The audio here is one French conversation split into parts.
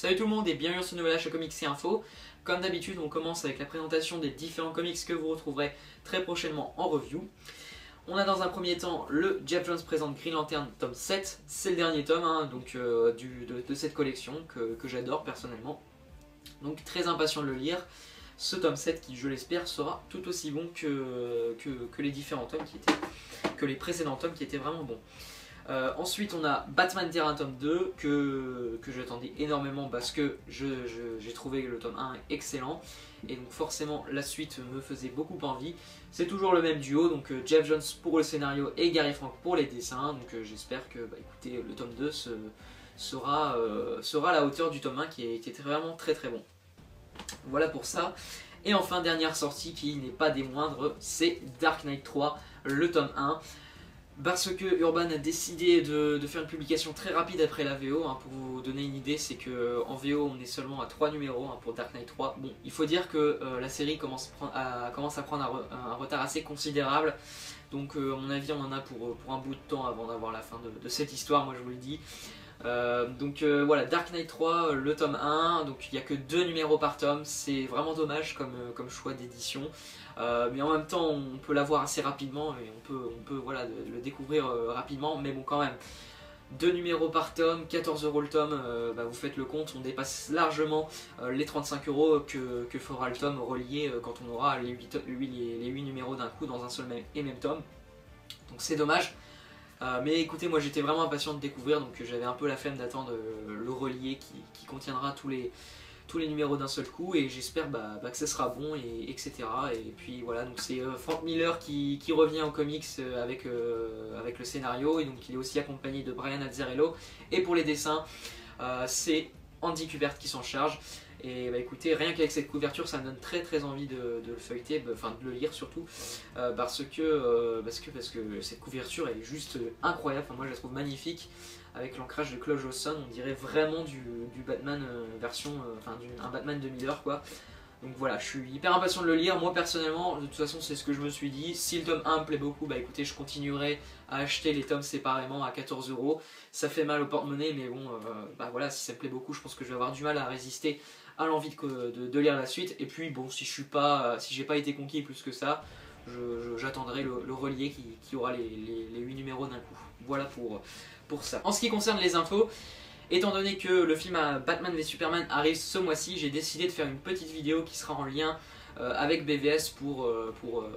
Salut tout le monde et bienvenue sur ce nouvel Achat Comics et Info. Comme d'habitude, on commence avec la présentation des différents comics que vous retrouverez très prochainement en review. On a dans un premier temps le Geoff Johns présente Green Lantern tome 7, c'est le dernier tome de cette collection que j'adore personnellement. Donc très impatient de le lire. Ce tome 7 qui, je l'espère, sera tout aussi bon que les différents tomes que les précédents tomes qui étaient vraiment bons. Ensuite on a Batman Terra tome 2 que j'attendais énormément parce que j'ai trouvé le tome 1 excellent et donc forcément la suite me faisait beaucoup envie. C'est toujours le même duo, donc Geoff Johns pour le scénario et Gary Frank pour les dessins, donc j'espère que écoutez, le tome 2 sera à la hauteur du tome 1 qui était vraiment très bon. Voilà pour ça. Et enfin dernière sortie qui n'est pas des moindres, c'est Dark Knight 3, le tome 1. Parce que Urban a décidé de faire une publication très rapide après la VO, pour vous donner une idée, c'est qu'en VO on est seulement à 3 numéros pour Dark Knight 3. Bon, il faut dire que la série commence à prendre un retard assez considérable, donc à mon avis on en a pour un bout de temps avant d'avoir la fin de cette histoire, moi je vous le dis. Voilà, Dark Knight 3, le tome 1, donc il n'y a que 2 numéros par tome, c'est vraiment dommage comme choix d'édition, mais en même temps on peut l'avoir assez rapidement et on peut voilà, le découvrir rapidement, mais bon quand même, 2 numéros par tome, 14 € le tome, vous faites le compte, on dépasse largement les 35 € que fera le tome relié quand on aura les 8 numéros d'un coup dans un seul et même tome, donc c'est dommage. Mais écoutez, moi j'étais vraiment impatient de découvrir, donc j'avais un peu la flemme d'attendre le relié qui contiendra tous les numéros d'un seul coup, et j'espère que ça sera bon, etc. Et puis voilà, donc c'est Frank Miller qui revient en comics avec le scénario, et donc il est aussi accompagné de Brian Azzarello, et pour les dessins, c'est Andy Kubert qui s'en charge. Et écoutez, rien qu'avec cette couverture, ça me donne très envie de le feuilleter, enfin de le lire surtout, parce que cette couverture elle est juste incroyable, moi je la trouve magnifique, avec l'ancrage de Claude Josson, on dirait vraiment du Batman un Batman de Miller quoi. Donc voilà, je suis hyper impatient de le lire. Moi personnellement, de toute façon c'est ce que je me suis dit, si le tome 1 me plaît beaucoup, écoutez, je continuerai à acheter les tomes séparément à 14 €. Ça fait mal au porte-monnaie, mais bon, voilà, si ça me plaît beaucoup, je pense que je vais avoir du mal à résister à l'envie de lire la suite. Et puis bon, si j'ai pas été conquis plus que ça, j'attendrai le relié qui aura les 8 numéros d'un coup. Voilà pour ça. En ce qui concerne les infos, étant donné que le film Batman v Superman arrive ce mois-ci, j'ai décidé de faire une petite vidéo qui sera en lien avec BVS pour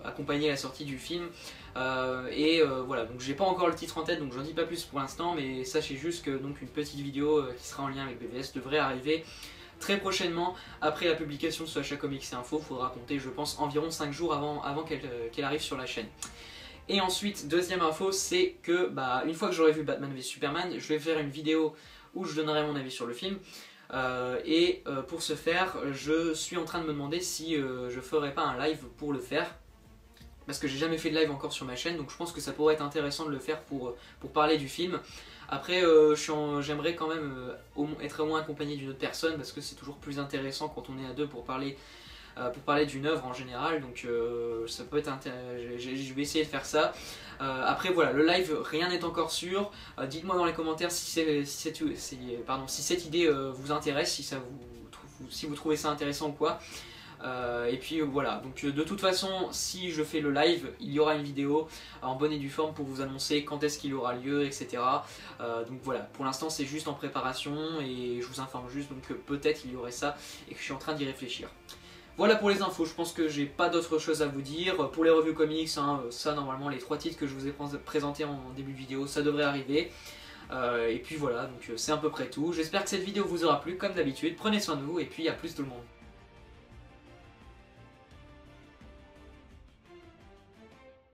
accompagner la sortie du film. Voilà, donc j'ai pas encore le titre en tête, donc j'en dis pas plus pour l'instant, mais sachez juste que donc une petite vidéo qui sera en lien avec BVS devrait arriver très prochainement après la publication de ce Achat Comics et Info. Il faudra compter, je pense, environ 5 jours avant qu'elle arrive sur la chaîne. Et ensuite, deuxième info, c'est que une fois que j'aurai vu Batman v Superman, je vais faire une vidéo où je donnerai mon avis sur le film. Pour ce faire, je suis en train de me demander si je ferai pas un live pour le faire. Parce que j'ai jamais fait de live encore sur ma chaîne, donc je pense que ça pourrait être intéressant de le faire pour parler du film. Après, j'aimerais quand même être au moins accompagné d'une autre personne, parce que c'est toujours plus intéressant quand on est à deux pour parler d'une œuvre en général, donc ça peut être je vais essayer de faire ça. Après voilà, le live, rien n'est encore sûr. Dites-moi dans les commentaires si cette idée vous intéresse, si vous trouvez ça intéressant ou quoi. Et puis voilà, donc de toute façon, si je fais le live, il y aura une vidéo en bonne et due forme pour vous annoncer quand est-ce qu'il aura lieu, etc. Donc voilà, pour l'instant c'est juste en préparation et je vous informe juste donc que peut-être il y aurait ça et que je suis en train d'y réfléchir. Voilà pour les infos, je pense que j'ai pas d'autre chose à vous dire. Pour les revues comics, ça normalement les 3 titres que je vous ai présentés en début de vidéo, ça devrait arriver. Et puis voilà, donc c'est à peu près tout. J'espère que cette vidéo vous aura plu comme d'habitude. Prenez soin de vous et puis à plus tout le monde.